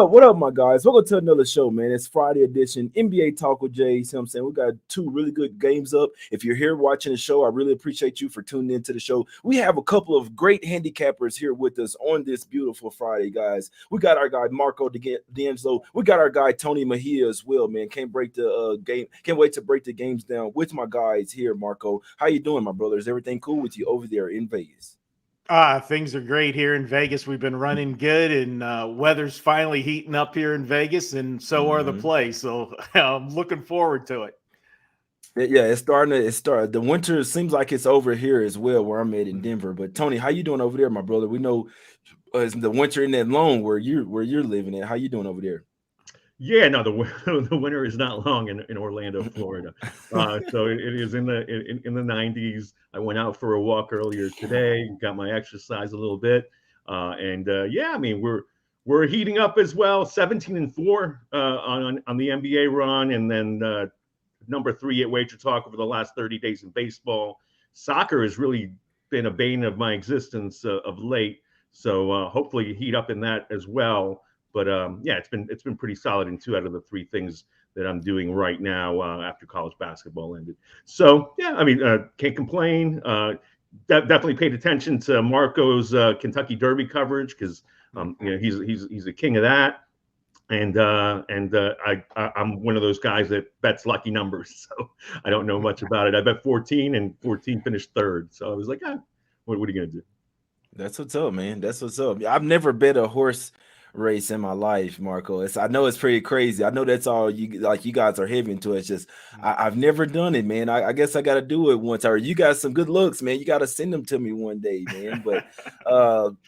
What up, my guys? Welcome to another show, man. It's Friday edition, NBA Talk with Jay. You see what I'm saying? We got two really good games up. If you're here watching the show, I really appreciate you for tuning into the show. We have a couple of great handicappers here with us on this beautiful Friday, guys. We got our guy Marco D'Angelo. We got our guy Tony Mejia as well, man. Can't wait to break the games down with my guys here, Marco. How you doing, my brother? Is everything cool with you over there in Vegas? Things are great here in Vegas. We've been running good, and weather's finally heating up here in Vegas, and so are the plays. So I'm looking forward to it. Yeah, it's starting to. It started. The winter seems like it's over here as well, where I'm at in Denver. But Tony, how you doing over there, my brother? We know it's the winter in that long where you're living at. How you doing over there? Yeah, no, the winter is not long in Orlando, Florida. So it is in the 90s. I went out for a walk earlier today, got my exercise a little bit, and yeah, I mean we're heating up as well. 17-4 on the NBA run, and then number 3 at Wager Talk over the last 30 days in baseball. Soccer has really been a bane of my existence of late, so hopefully heat up in that as well. But yeah, it's been pretty solid in 2 out of the 3 things that I'm doing right now after college basketball ended. So yeah, I mean, can't complain. Definitely paid attention to Marco's Kentucky Derby coverage because he's a king of that. And I'm one of those guys that bets lucky numbers. So I don't know much about it. I bet 14 and 14 finished third. So I was like, what are you gonna do? That's what's up, man. That's what's up. I've never bet a horse race in my life, Marco. I know it's pretty crazy. I know that's all you like. You guys are heavy into it. It's just I've never done it, man. I guess I got to do it once. Or you got some good looks, man. You got to send them to me one day, man. But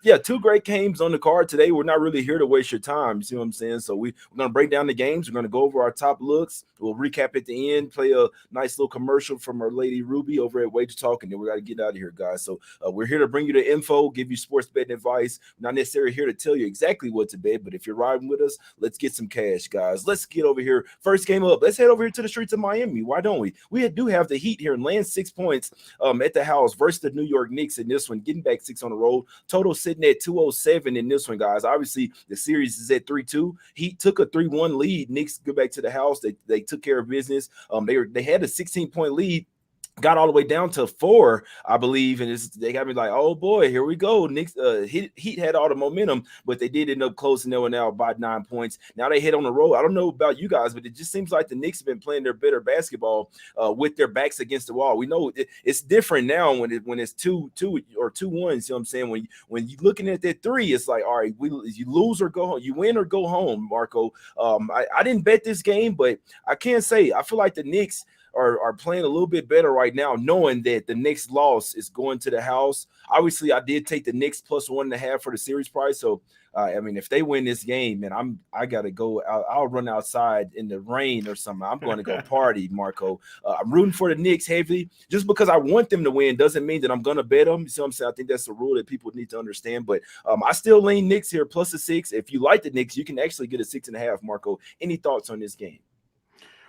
yeah, 2 great games on the card today. We're not really here to waste your time. You see what I'm saying? So we're gonna break down the games. We're gonna go over our top looks. We'll recap at the end. Play a nice little commercial from our lady Ruby over at Wager Talk, and then we got to get out of here, guys. So we're here to bring you the info, give you sports betting advice. We're not necessarily here to tell you exactly what to bet, but if you're riding with us, let's get some cash, guys. Let's get over here. First game up. Let's head over here to the streets of Miami. Why don't we? We do have the Heat here and laying 6 points at the house versus the New York Knicks in this one, getting back 6 on the road. Total sitting at 207 in this one, guys. Obviously, the series is at 3-2. Heat took a 3-1 lead. Knicks go back to the house. They took care of business. They had a 16-point lead, got all the way down to 4, I believe, and they got me like, oh boy, here we go. Knicks Heat had all the momentum, but they did end up closing that one out by 9 points. Now they head on the road. I don't know about you guys, but it just seems like the Knicks have been playing their better basketball with their backs against the wall. We know it's different now when it's 2-2 or 2-1. You know what I'm saying? When you're looking at that 3, it's like, all right, you lose or go home, you win or go home, Marco. I didn't bet this game, but I can't say I feel like the Knicks are playing a little bit better right now, knowing that the next loss is going to the house. Obviously, I did take the Knicks plus 1.5 for the series price. So, I mean, if they win this game, man, I got to go out. I'll run outside in the rain or something. I'm going to go party, Marco. I'm rooting for the Knicks heavily. Just because I want them to win doesn't mean that I'm going to bet them. You see what I'm saying? I think that's a rule that people need to understand. But I still lean Knicks here plus a 6. If you like the Knicks, you can actually get a 6.5, Marco. Any thoughts on this game?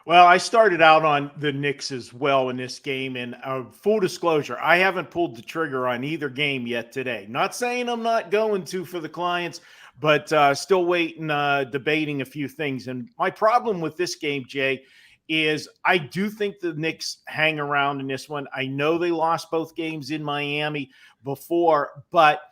Well, I started out on the Knicks as well in this game, and full disclosure, I haven't pulled the trigger on either game yet today. Not saying I'm not going to for the clients, but still waiting, debating a few things. And my problem with this game, Jay, is I do think the Knicks hang around in this one. I know they lost both games in Miami before, but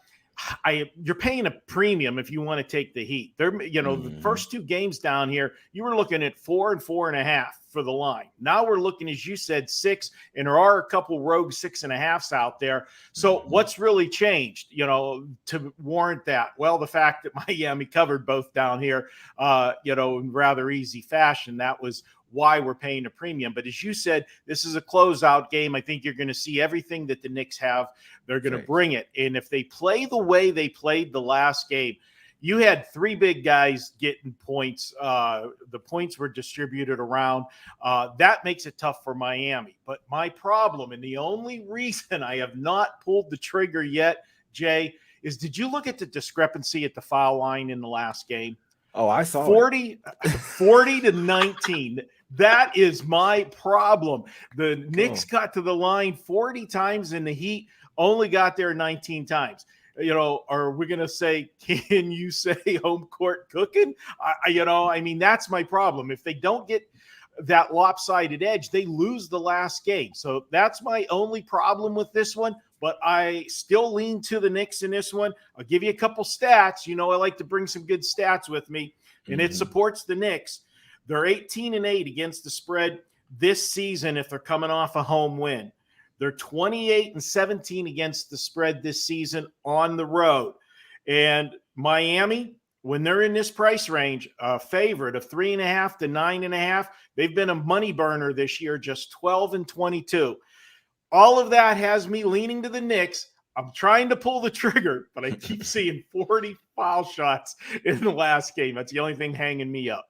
you're paying a premium if you want to take the Heat. The first 2 games down here, you were looking at 4 and 4.5 for the line. Now we're looking, as you said, 6, and there are a couple rogue 6.5s out there. So what's really changed, to warrant that? Well, the fact that Miami covered both down here, in rather easy fashion. That was why we're paying a premium. But as you said, this is a closeout game. I think you're going to see everything that the Knicks have. They're going to bring it. And if they play the way they played the last game, you had 3 big guys getting points. The points were distributed around. That makes it tough for Miami. But my problem, and the only reason I have not pulled the trigger yet, Jay, is, did you look at the discrepancy at the foul line in the last game? Oh, I saw 40 to 19. That is my problem. The Knicks got to the line 40 times and the Heat only got there 19 times. Are we going to say, can you say home court cooking? I mean, that's my problem. If they don't get that lopsided edge, they lose the last game. So that's my only problem with this one. But I still lean to the Knicks in this one. I'll give you a couple stats. I like to bring some good stats with me, and it supports the Knicks. They're 18-8 against the spread this season if they're coming off a home win. They're 28-17 against the spread this season on the road. And Miami, when they're in this price range, a favorite of 3.5 to 9.5, they've been a money burner this year, just 12-22. All of that has me leaning to the Knicks. I'm trying to pull the trigger, but I keep seeing 40 foul shots in the last game. That's the only thing hanging me up.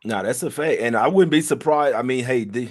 No, that's a fact. And I wouldn't be surprised. I mean, hey, I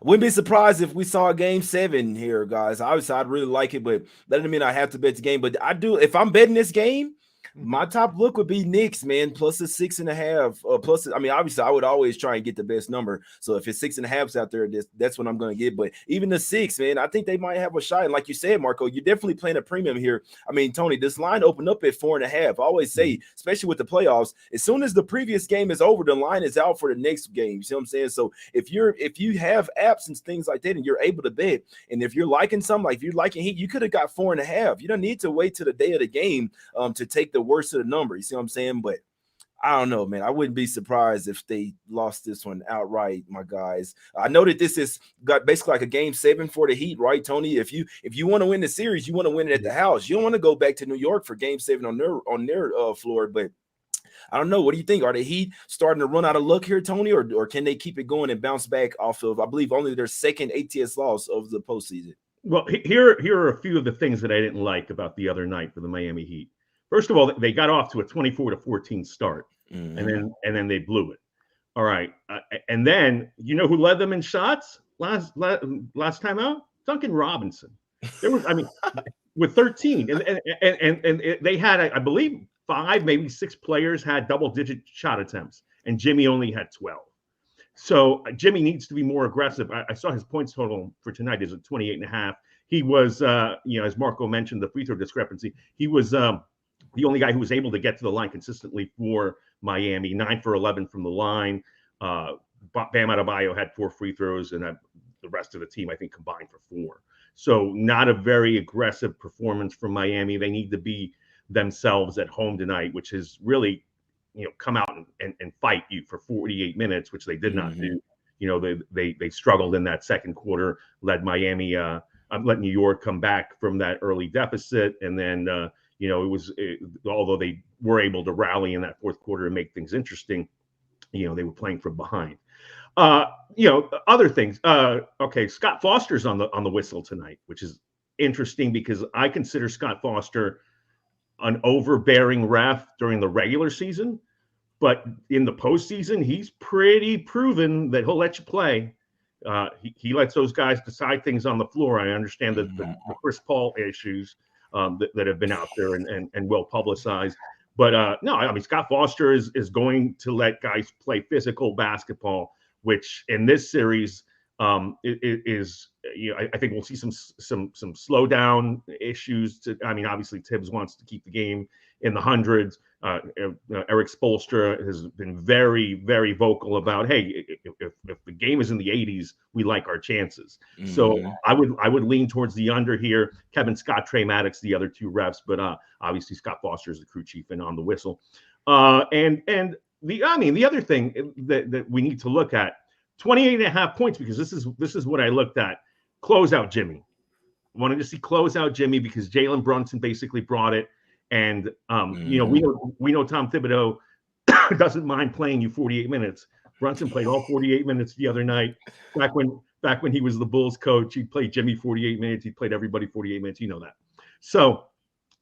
wouldn't be surprised if we saw a game 7 here, guys. Obviously, I'd really like it, but that doesn't mean I have to bet the game. But I do, if I'm betting this game, my top look would be Knicks, man, plus a 6.5. Plus, I mean, obviously, I would always try and get the best number. So if it's 6.5s out there, that's what I'm going to get. But even the 6, man, I think they might have a shot. And like you said, Marco, you're definitely playing a premium here. I mean, Tony, this line opened up at 4.5. I always say, especially with the playoffs, as soon as the previous game is over, the line is out for the next game. You see what I'm saying? So if you have apps and things like that, and you're able to bet, and if you're liking something, like if you're liking Heat, you could have got 4.5. You don't need to wait till the day of the game to take the worst of the number. You see what I'm saying? But I don't know, man. I wouldn't be surprised if they lost this one outright, my guys. I know that this is got basically like a game 7 for the Heat, right, Tony? If you want to win the series, you want to win it at the house. You don't want to go back to New York for game 7 on their floor. But I don't know. What do you think? Are the Heat starting to run out of luck here, Tony, or can they keep it going and bounce back off of, I believe, only their second ATS loss of the postseason? Well, here are a few of the things that I didn't like about the other night for the Miami Heat. First of all, they got off to a 24-14 start, and then they blew it. All right, and then who led them in shots last time out? Duncan Robinson. There was, I mean, with 13, and they had, I believe, 5, maybe 6 players had double-digit shot attempts, and Jimmy only had 12. So Jimmy needs to be more aggressive. I saw his points total for tonight is at 28.5. He was, as Marco mentioned, the free throw discrepancy. He was the only guy who was able to get to the line consistently for Miami, 9 for 11 from the line. Bam Adebayo had 4 free throws, and the rest of the team, I think, combined for 4. So not a very aggressive performance from Miami. They need to be themselves at home tonight, which is really, come out and fight you for 48 minutes, which they did not do. They struggled in that second quarter, let New York come back from that early deficit, and then although they were able to rally in that fourth quarter and make things interesting, they were playing from behind. Other things. Okay, Scott Foster's on the whistle tonight, which is interesting because I consider Scott Foster an overbearing ref during the regular season, but in the postseason, he's pretty proven that he'll let you play. He lets those guys decide things on the floor. I understand that the Chris Paul issues that have been out there and well publicized. But no, I mean, Scott Foster is going to let guys play physical basketball, which in this series is I think we'll see some slowdown issues. I mean, obviously Tibbs wants to keep the game in the hundreds. Eric Spoelstra has been very, very vocal about, hey, if the game is in the 80s, we like our chances. So I would lean towards the under here. Kevin Scott, Trey Maddox, the other 2 refs, but obviously Scott Foster is the crew chief and on the whistle. And the other thing that we need to look at, 28.5 points, because this is what I looked at. Closeout Jimmy. Wanted to see closeout Jimmy because Jalen Brunson basically brought it. And we know Tom Thibodeau doesn't mind playing you 48 minutes. Brunson played all 48 minutes the other night. Back when he was the Bulls coach, he played Jimmy 48 minutes. He played everybody 48 minutes. You know that. So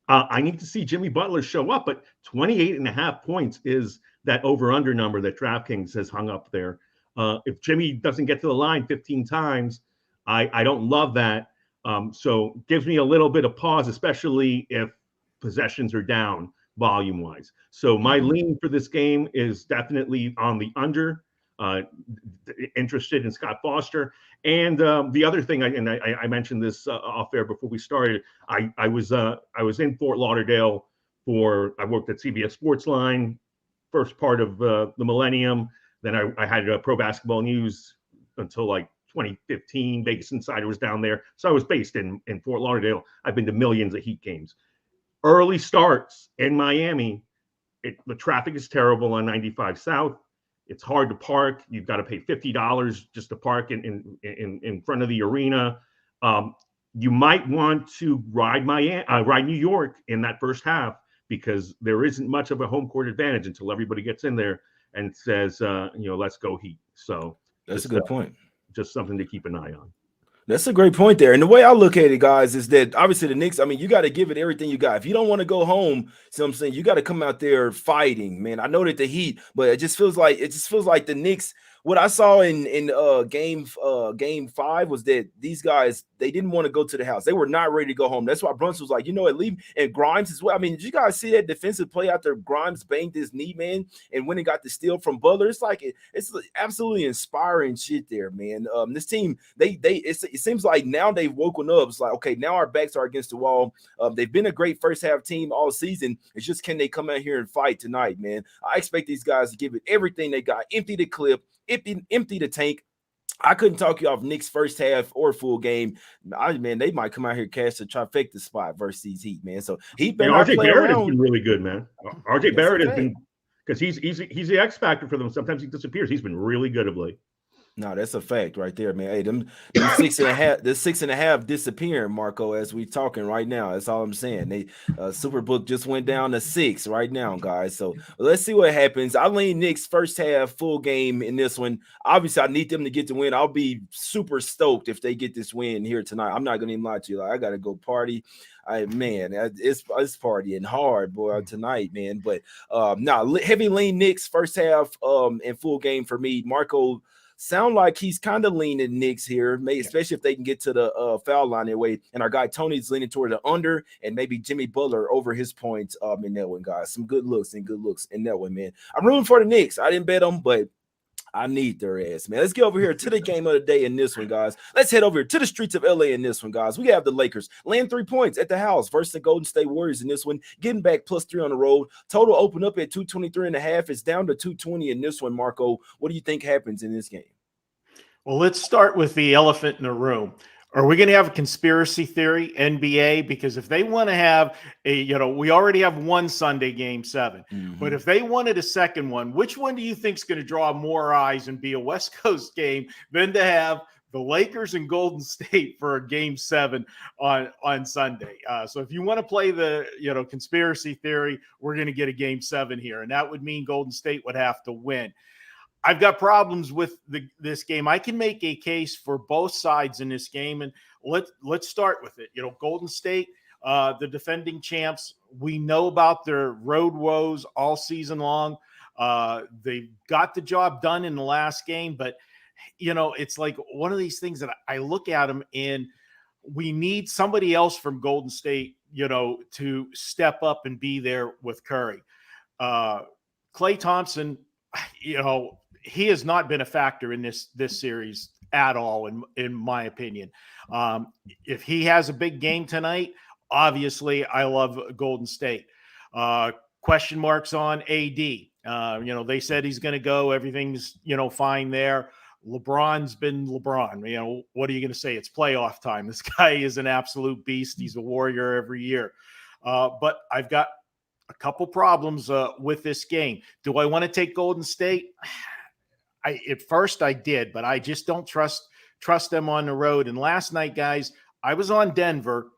I need to see Jimmy Butler show up, but 28.5 points is that over-under number that DraftKings has hung up there. If Jimmy doesn't get to the line 15 times, I don't love that. So gives me a little bit of pause, especially if possessions are down volume wise. So my lean for this game is definitely on the under. Uh, Interested in Scott Foster. And the other thing, I mentioned this off air before we started. I was in Fort Lauderdale I worked at CBS Sportsline first part of the millennium. Then I had Pro Basketball News until like 2015. Vegas Insider was down there, so I was based in Fort Lauderdale. I've been to millions of Heat games. Early starts in Miami. The traffic is terrible on 95 South. It's hard to park. You've got to pay $50 just to park in front of the arena. You might want to ride New York in that first half, because there isn't much of a home court advantage until everybody gets in there and says, let's go Heat. So That's a good point. Just something to keep an eye on. That's a great point there. And the way I look at it, guys, is that obviously the Knicks, I mean, you got to give it everything you got. If you don't want to go home, see what I'm saying, you got to come out there fighting, man. I know that the Heat, but it just feels like the Knicks. What I saw in game 5 was that these guys, they didn't want to go to the house. They were not ready to go home. That's why Brunson was like, leave. And Grimes as well. I mean, did you guys see that defensive play after Grimes banged his knee, man, and when he got the steal from Butler? It's like it's absolutely inspiring shit there, man. This team, it seems like now they've woken up. It's like, okay, now our backs are against the wall. They've been a great first half team all season. It's just, can they come out here and fight tonight, man? I expect these guys to give it everything they got. Empty the clip, empty the tank. I couldn't talk you off Knicks first half or full game. Man, they might come out here cash the trifecta spot versus these Heat, man. So Heat better RJ Barrett around. has been really good, man. RJ Barrett has been, because he's the X factor for them. Sometimes he disappears. He's been really good of late. No, that's a fact right there, man. Hey, them 6.5 disappearing, Marco, as we talking right now. That's all I'm saying. They Superbook just went down to 6 right now, guys. So let's see what happens. I lean Knicks first half full game in this one. Obviously, I need them to get the win. I'll be super stoked if they get this win here tonight. I'm not gonna even lie to you. Like, I gotta go party. It's partying hard, boy, tonight, man. But heavy lean Knicks first half and full game for me. Marco sound like he's kind of leaning Knicks here, especially if they can get to the foul line anyway. And our guy Tony's leaning toward the under, and maybe Jimmy Butler over his points in that one, guys. Some good looks in that one, man. I'm rooting for the Knicks. I didn't bet them, but I need their ass, man. Let's get over here to the game of the day in this one, guys. Let's head over here to the streets of LA in this one, guys. We have the Lakers laying 3 points at the house versus the Golden State Warriors in this one, getting back +3 on the road. Total open up at 223.5. It's down to 220 in this one, Marco. What do you think happens in this game? Well, let's start with the elephant in the room. Are we going to have a conspiracy theory, NBA? Because if they want to have we already have one Sunday game 7, but if they wanted a second one, which one do you think is going to draw more eyes and be a West Coast game than to have the Lakers and Golden State for a game 7 on Sunday? So if you want to play the, conspiracy theory, we're going to get a game 7 here. And that would mean Golden State would have to win. I've got problems with this game. I can make a case for both sides in this game, and let's start with it. Golden State, the defending champs, we know about their road woes all season long. They got the job done in the last game, but it's like one of these things that I look at them, and we need somebody else from Golden State, to step up and be there with Curry. Klay Thompson, he has not been a factor in this series at all, in my opinion. If he has a big game tonight, obviously I love Golden State. Question marks on AD. They said he's going to go. Everything's, fine there. LeBron's been LeBron. What are you going to say? It's playoff time. This guy is an absolute beast. He's a warrior every year. But I've got a couple problems with this game. Do I want to take Golden State? At first I did, but I just don't trust them on the road. And last night, guys, I was on Denver,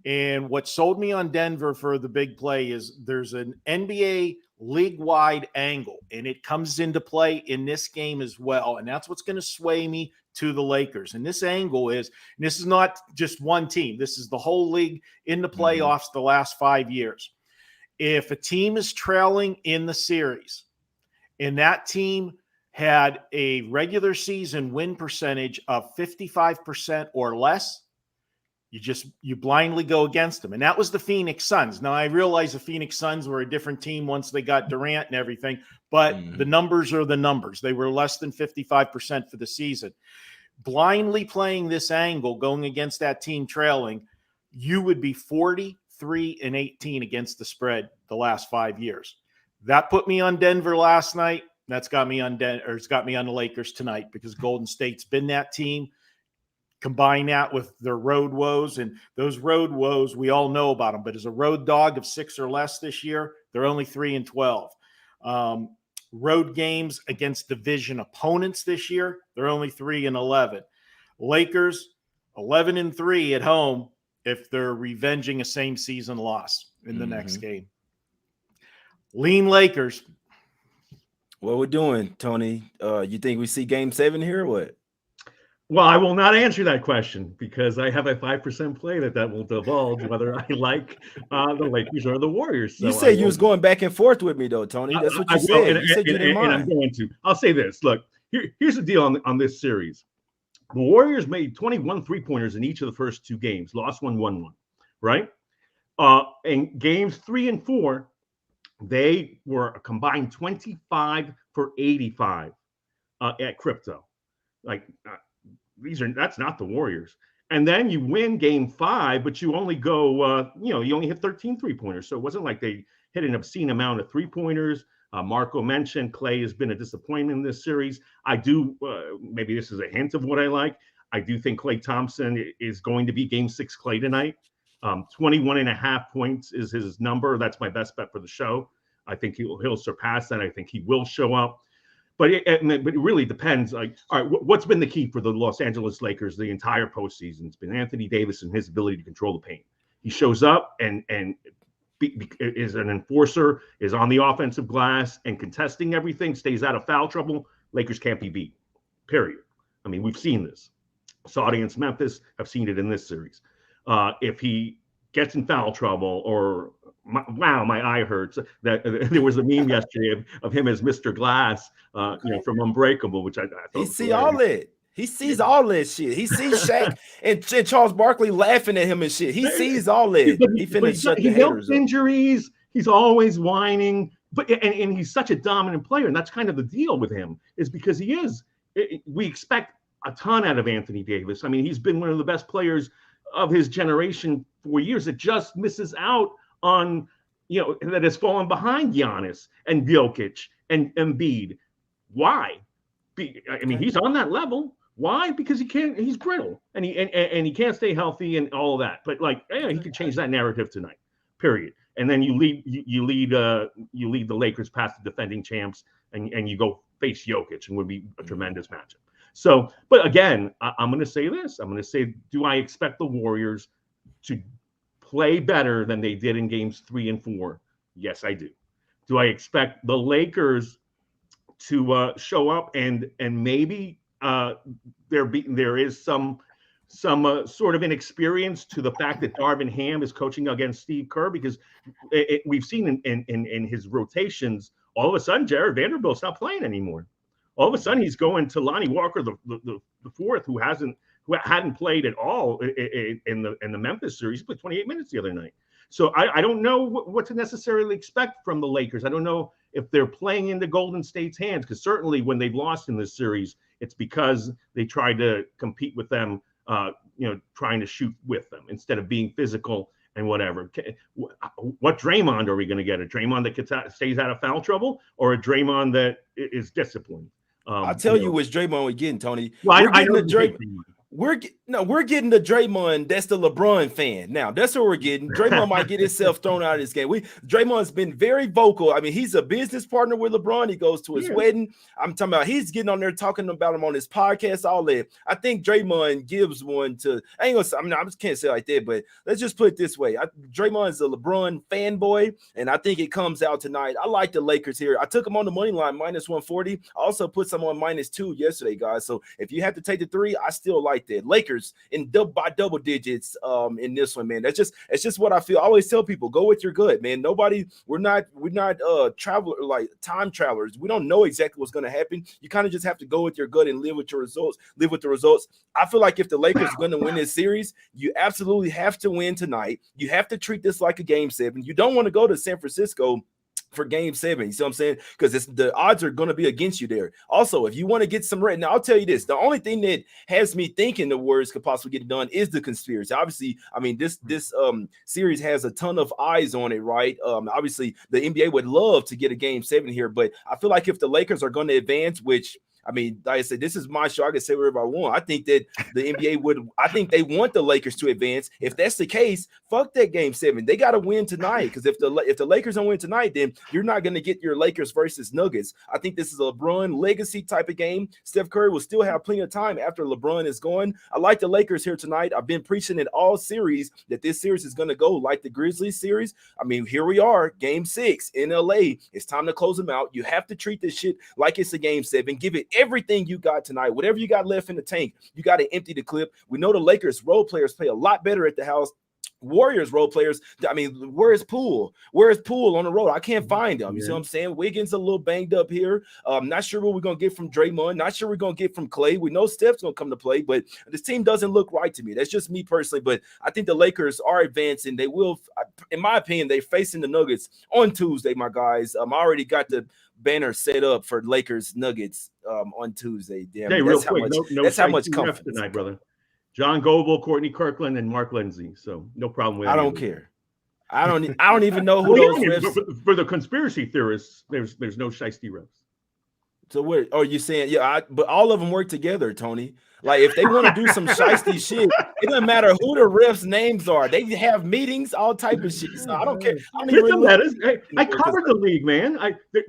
and what sold me on Denver for the big play is there's an NBA league-wide angle, and it comes into play in this game as well. And that's what's going to sway me to the Lakers. And this angle is, and this is not just one team. This is the whole league in the playoffs the last 5 years. If a team is trailing in the series and that team had a regular season win percentage of 55% or less, You blindly go against them. And that was the Phoenix Suns. Now, I realize the Phoenix Suns were a different team once they got Durant and everything, but the numbers are the numbers. They were less than 55% for the season. Blindly playing this angle, going against that team trailing, you would be 43-18 against the spread the last 5 years. That put me on Denver last night. That's got me on it's got me on the Lakers tonight, because Golden State's been that team. Combine that with their road woes, and those road woes, we all know about them. But as a road dog of 6 or less this year, they're only 3-12. Road games against division opponents this year, they're only 3-11. Lakers 11-3 at home if they're revenging a same season loss in the next game. Lean Lakers. What we're doing, Tony? You think we see Game 7 here or what? Well, I will not answer that question, because I have a 5% play that will divulge whether I like the Lakers or the Warriors. So you said you was going back and forth with me, though, Tony. That's what you said. You said you didn't mind. And I'm going to. I'll say this. Look, here's the deal on this series. The Warriors made 21 three-pointers in each of the first 2 games. Lost one, won one, right? In games 3 and 4, they were a combined 25 for 85 at crypto. That's not the Warriors. And then you win game 5, but you only go, you only hit 13 3-pointers. So it wasn't like they hit an obscene amount of 3-pointers. Marco mentioned Clay has been a disappointment in this series. I do, maybe this is a hint of what I like. I do think Klay Thompson is going to be game 6 Clay tonight. 21.5 points is his number. That's my best bet for the show. I think he'll surpass that. I think he will show up. But it really depends. All right, what's been the key for the Los Angeles Lakers the entire postseason? It's been Anthony Davis and his ability to control the paint. He shows up and is an enforcer, is on the offensive glass and contesting everything, stays out of foul trouble. Lakers can't be beat, period. I mean, we've seen this. Saw it against Memphis. I've seen it in this series. If he gets in foul trouble or my eye hurts. That there was a meme yesterday of him as Mr. Glass, from Unbreakable, which I thought he see all that. He sees all that shit. He sees Shaq and Charles Barkley laughing at him and shit. He sees all that. He finished shut the haters up. Injuries. He's always whining, and he's such a dominant player, and that's kind of the deal with him, is because he is. We expect a ton out of Anthony Davis. I mean, he's been one of the best players of his generation for years. It just misses out on, that has fallen behind Giannis and Jokic and Embiid. Why? I mean, he's on that level. Why? Because he can't. He's brittle, and he can't stay healthy and all of that. But he could change that narrative tonight. Period. And then you lead the Lakers past the defending champs, and you go face Jokic, and would be a tremendous matchup. So, but again, I'm going to say this. I'm going to say, do I expect the Warriors to play better than they did in games 3 and 4? Yes, I do. Do I expect the Lakers to show up and maybe there is some sort of inexperience to the fact that Darvin Ham is coaching against Steve Kerr, because we've seen in his rotations, all of a sudden Jared Vanderbilt's not playing anymore. All of a sudden he's going to Lonnie Walker, the fourth, who hadn't played at all in the Memphis series. He played 28 minutes the other night. So I don't know what to necessarily expect from the Lakers. I don't know if they're playing into Golden State's hands, because certainly when they've lost in this series, it's because they tried to compete with them, trying to shoot with them instead of being physical and whatever. What Draymond are we going to get? A Draymond that stays out of foul trouble, or a Draymond that is disciplined? I'll tell you which Draymond we're getting, Tony. Well, I know the Draymond. We're getting the Draymond. That's the LeBron fan. Now that's what we're getting. Draymond might get himself thrown out of this game. Draymond's been very vocal. I mean, he's a business partner with LeBron. He goes to his wedding. I'm talking about he's getting on there talking about him on his podcast. All that. I think Draymond gives one to. I just can't say it like that, but let's just put it this way. Draymond is a LeBron fanboy, and I think it comes out tonight. I like the Lakers here. I took them on the money line -140. I also put some on -2 yesterday, guys. So if you have to take the 3, I still like like that. Lakers by double digits in this one, man. It's just what I feel. I always tell people, go with your gut, man. We're not time travelers. We don't know exactly what's going to happen. You kind of just have to go with your gut and live with your results. Live with the results. I feel like if the Lakers are going to win this series, you absolutely have to win tonight. You have to treat this like a game 7. You don't want to go to San Francisco for game 7. You see what I'm saying? Because the odds are going to be against you there. Also, if you want to get some red, now I'll tell you this, the only thing that has me thinking the Warriors could possibly get it done is the conspiracy. Obviously, I mean, this series has a ton of eyes on it, right? Obviously the NBA would love to get a game 7 here, but I feel like if the Lakers are going to advance, which I mean, like I said, this is my show. I can say whatever I want. I think that the NBA I think they want the Lakers to advance. If that's the case, fuck that game 7. They got to win tonight, because if the Lakers don't win tonight, then you're not going to get your Lakers versus Nuggets. I think this is a LeBron legacy type of game. Steph Curry will still have plenty of time after LeBron is gone. I like the Lakers here tonight. I've been preaching it all series that this series is going to go like the Grizzlies series. I mean, here we are, game 6 in LA. It's time to close them out. You have to treat this shit like it's a game 7. Give it everything you got tonight. Whatever you got left in the tank, you got to empty the clip. We know the Lakers role players play a lot better at the house. Warriors role players, I mean, where's Poole? Where's Poole on the road? I can't find him. You see what I'm saying? Wiggins a little banged up here. Not sure what we're going to get from Draymond. Not sure we're going to get from Clay. We know Steph's going to come to play, but this team doesn't look right to me. That's just me personally, but I think the Lakers are advancing. They will, in my opinion, they're facing the Nuggets on Tuesday, my guys. I already got the banner set up for Lakers Nuggets on Tuesday. Damn, hey, real quick, that's how much confidence tonight, brother. John Goble, Courtney Kirkland, and Mark Lindsay. So no problem with. I don't care. I don't even know who those refs. For the conspiracy theorists, there's no shiesty refs. So what? Oh, you saying but all of them work together, Tony. Like if they want to do some shiesty shit, it doesn't matter who the refs' names are. They have meetings, all type of shit. So I don't care. I covered the league, man.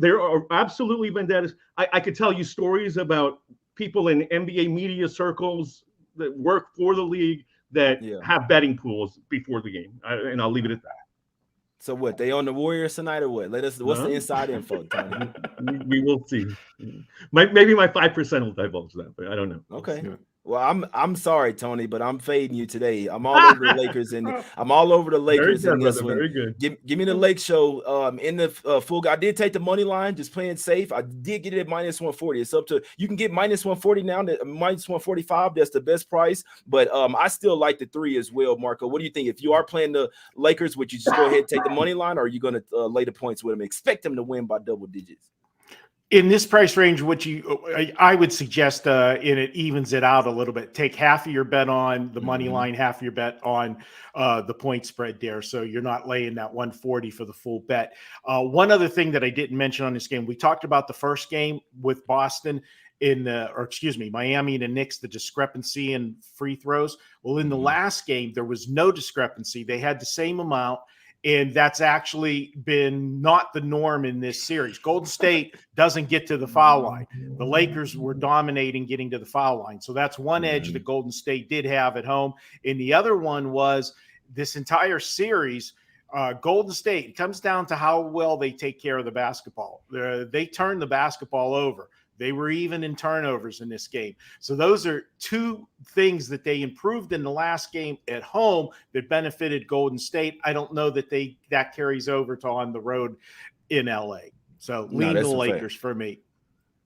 There are absolutely vendettas. I could tell you stories about people in NBA media circles that work for the league that have betting pools before the game, and I'll leave it at that. So what? They on the Warriors tonight or what? What's the inside info, Tony? We will see. Maybe my 5% will divulge that, but I don't know. Okay. Well, I'm sorry, Tony, but I'm fading you today. I'm all over the Lakers, and I'm all over the Lakers in this one. Very good. Give me the Lake Show in the full. I did take the money line, just playing safe. I did get it at minus 140. It's up to you can get minus 140 now, minus 145. That's the best price. But I still like the 3 as well, Marco. What do you think? If you are playing the Lakers, would you just go ahead and take the money line, or are you going to lay the points with them? Expect them to win by double digits. In this price range, I would suggest it evens it out a little bit. Take half of your bet on the money line, half of your bet on the point spread there. So you're not laying that 140 for the full bet. One other thing that I didn't mention on this game, we talked about the first game with Boston Miami and the Knicks, the discrepancy in free throws. Well, in the last game, there was no discrepancy. They had the same amount. And that's actually been not the norm in this series. Golden State doesn't get to the foul line. The Lakers were dominating getting to the foul line. So that's one edge that Golden State did have at home. And the other one was this entire series, Golden State, it comes down to how well they take care of the basketball. They turn the basketball over. They were even in turnovers in this game. So those are 2 things that they improved in the last game at home that benefited Golden State. I don't know that that carries over to on the road in LA. So lean the Lakers for me.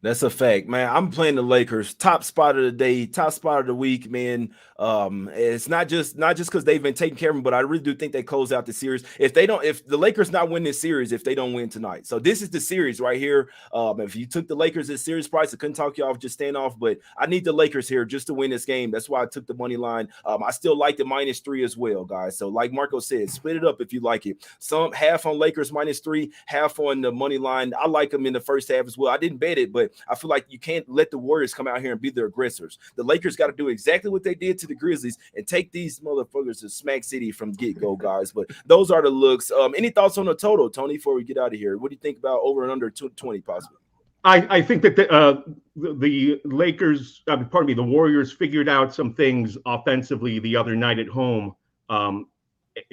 That's a fact, man. I'm playing the Lakers. Top spot of the day, top spot of the week, man. It's not just because they've been taking care of them, but I really do think they close out the series. If the Lakers not win this series, if they don't win tonight. So this is the series right here. If you took the Lakers at series price, I couldn't talk you off, just stand off, but I need the Lakers here just to win this game. That's why I took the money line. I still like the -3 as well, guys. So like Marco said, split it up if you like it. Some half on Lakers -3, half on the money line. I like them in the first half as well. I didn't bet it, but I feel like you can't let the Warriors come out here and be the aggressors. The Lakers got to do exactly what they did to the Grizzlies and take these motherfuckers to Smack City from get-go, guys. But those are the looks. Any thoughts on the total, Tony, before we get out of here? What do you think about over and under 220 possibly? I think that the Lakers, the Warriors figured out some things offensively the other night at home,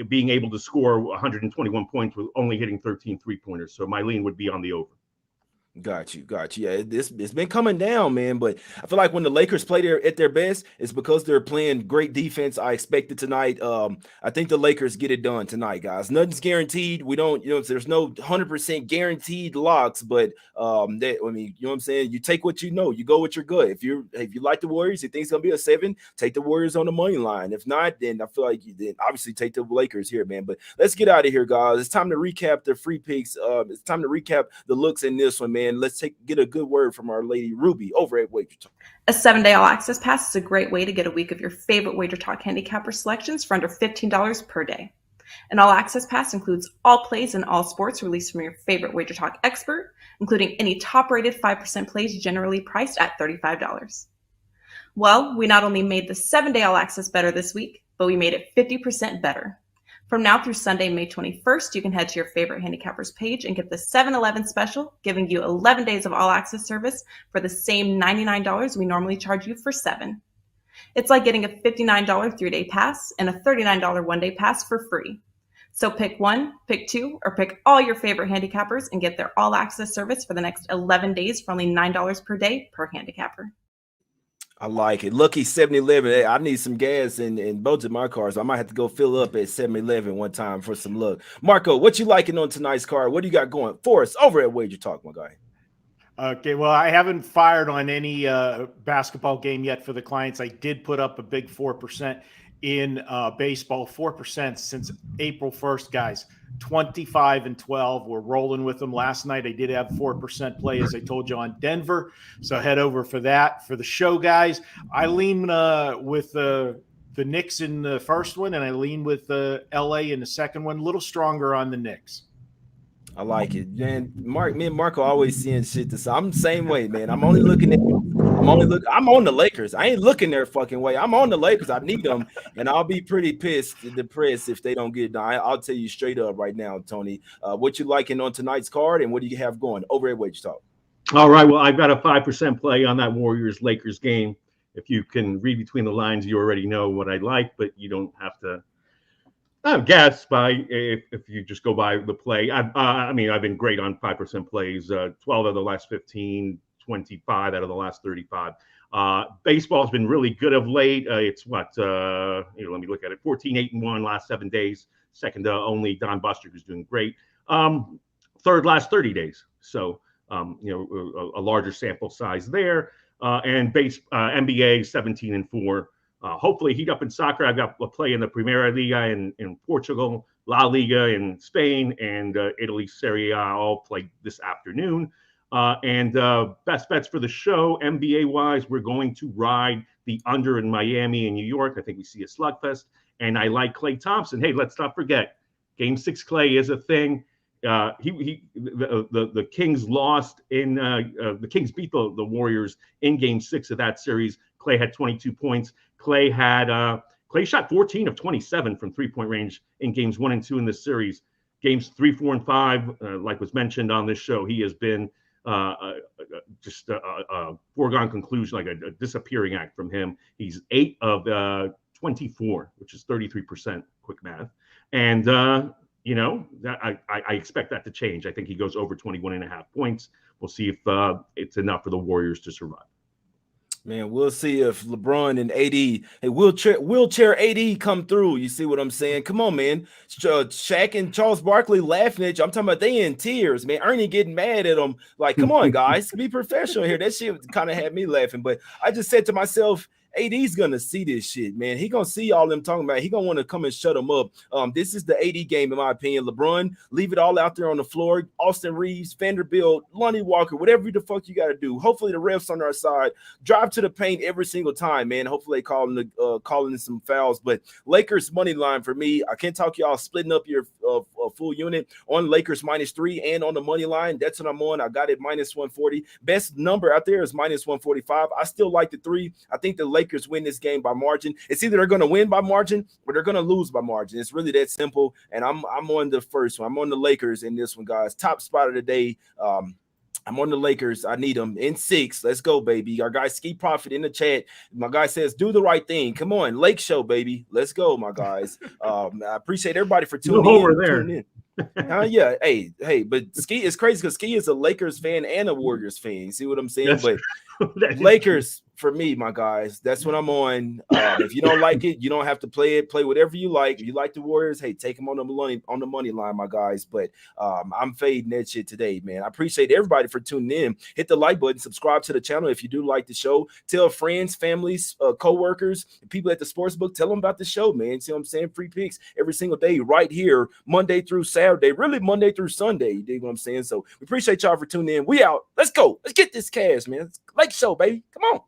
being able to score 121 points with only hitting 13 3-pointers. So my lean would be on the over. Got you. Yeah, it's been coming down, man. But I feel like when the Lakers play at their best, it's because they're playing great defense. I expect it tonight. I think the Lakers get it done tonight, guys. Nothing's guaranteed. We don't, there's no 100% guaranteed locks, but I mean, you know what I'm saying. You take what you know. You go with your gut. If you like the Warriors, you think it's gonna be a 7, take the Warriors on the money line. If not, then I feel like you then obviously take the Lakers here, man. But let's get out of here, guys. It's time to recap the free picks. It's time to recap the looks in this one, man. Let's get a good word from our lady Ruby over at Wager Talk. A 7-day all-access pass is a great way to get a week of your favorite Wager Talk handicapper selections for under $15 per day. An all-access pass includes all plays in all sports released from your favorite Wager Talk expert, including any top-rated 5% plays generally priced at $35. Well, we not only made the 7-day all-access better this week, but we made it 50% better. From now through Sunday, May 21st, you can head to your favorite handicappers page and get the 7-11 special, giving you 11 days of all-access service for the same $99 we normally charge you for 7. It's like getting a $59 3-day pass and a $39 one-day pass for free. So pick 1, pick 2, or pick all your favorite handicappers and get their all-access service for the next 11 days for only $9 per day per handicapper. I like it. Lucky 7-Eleven. Hey, I need some gas in both of my cars. I might have to go fill up at 7-Eleven one time for some luck. Marco, what you liking on tonight's card? What do you got going for us over at Wager Talk, my guy? Okay, well, I haven't fired on any basketball game yet for the clients. I did put up a big 4% in baseball, 4% since April 1st, guys. 25-12. We're rolling with them. Last night I did have 4% play, as I told you, on Denver. So head over for that. For the show, guys, I lean with the Knicks in the first one, and I lean with LA in the second one. A little stronger on the Knicks. I like it, man. Me and Marco always seeing shit to say. I'm the same way, man. I'm on the Lakers. I ain't looking their fucking way. I'm on the Lakers. I need them, and I'll be pretty depressed if they don't get it done. I'll tell you straight up right now, Tony. What you liking on tonight's card, and what do you have going over at Wager Talk? All right. Well, I've got a 5% play on that Warriors-Lakers game. If you can read between the lines, you already know what I like, but you don't have to guess by if you just go by the play. I mean, I've been great on 5% plays, 12 out of the last 15, 25 out of the last 35. Baseball's been really good of late. It's let me look at it. 14-8-1 last 7 days. Second to only Don Buster, who's doing great. Third last 30 days. So, a larger sample size there. And NBA 17-4. Hopefully heat up in soccer. I've got a play in the Primera Liga in Portugal, La Liga in Spain, and Italy Serie A all play this afternoon. And best bets for the show, NBA-wise, we're going to ride the under in Miami and New York. I think we see a slugfest. And I like Klay Thompson. Hey, let's not forget, Game 6 Klay is a thing. The Kings lost in the Kings beat the Warriors in Game 6 of that series. Klay had 22 points. Klay shot 14 of 27 from 3-point range in games 1 and 2 in this series. Games 3, 4, and 5, like was mentioned on this show, he has been just a foregone conclusion, like a disappearing act from him. He's 8 of 24, which is 33%, quick math. And that I expect that to change. I think he goes over 21.5 points. We'll see if it's enough for the Warriors to survive. Man, we'll see if LeBron and AD, wheelchair AD come through. You see what I'm saying? Come on, man. Shaq and Charles Barkley laughing at you. I'm talking about they in tears, man. Ernie getting mad at them. Like, come on, guys, be professional here. That shit kind of had me laughing. But I just said to myself, AD's gonna see this shit, man. He gonna see all them talking about. He gonna want to come and shut them up. This is the AD game, in my opinion. LeBron, leave it all out there on the floor. Austin Reeves, Vanderbilt, Lonnie Walker, whatever the fuck you got to do. Hopefully the refs on our side. Drive to the paint every single time, man. Hopefully they calling some fouls. But Lakers money line for me. I can't talk y'all splitting up your full unit on Lakers -3 and on the money line. That's what I'm on. I got it -140. Best number out there is -145. I still like the 3. I think the Lakers win this game by margin. It's either they're going to win by margin or they're going to lose by margin. It's really that simple. And I'm on the first one. I'm on the Lakers in this one, guys. Top spot of the day. I'm on the Lakers. I need them in 6. Let's go, baby. Our guy Ski Profit in the chat. My guy says, do the right thing. Come on, Lake Show, baby. Let's go, my guys. I appreciate everybody for tuning in. Yeah, hey, but Ski is crazy because Ski is a Lakers fan and a Warriors fan. You see what I'm saying? That's But that is true. Lakers for me, my guys. That's what I'm on. If you don't like it, you don't have to play it. Play whatever you like. If you like the Warriors, hey, take them on the money line, my guys. But I'm fading that shit today, man. I appreciate everybody for tuning in. Hit the like button, subscribe to the channel if you do like the show. Tell friends, families, co-workers, people at the sports book. Tell them about the show, man. See what I'm saying? Free picks every single day, right here, Monday through Saturday. Really, Monday through Sunday. You dig what I'm saying? So we appreciate y'all for tuning in. We out. Let's go. Let's get this cash, man. Like show, baby. Come on.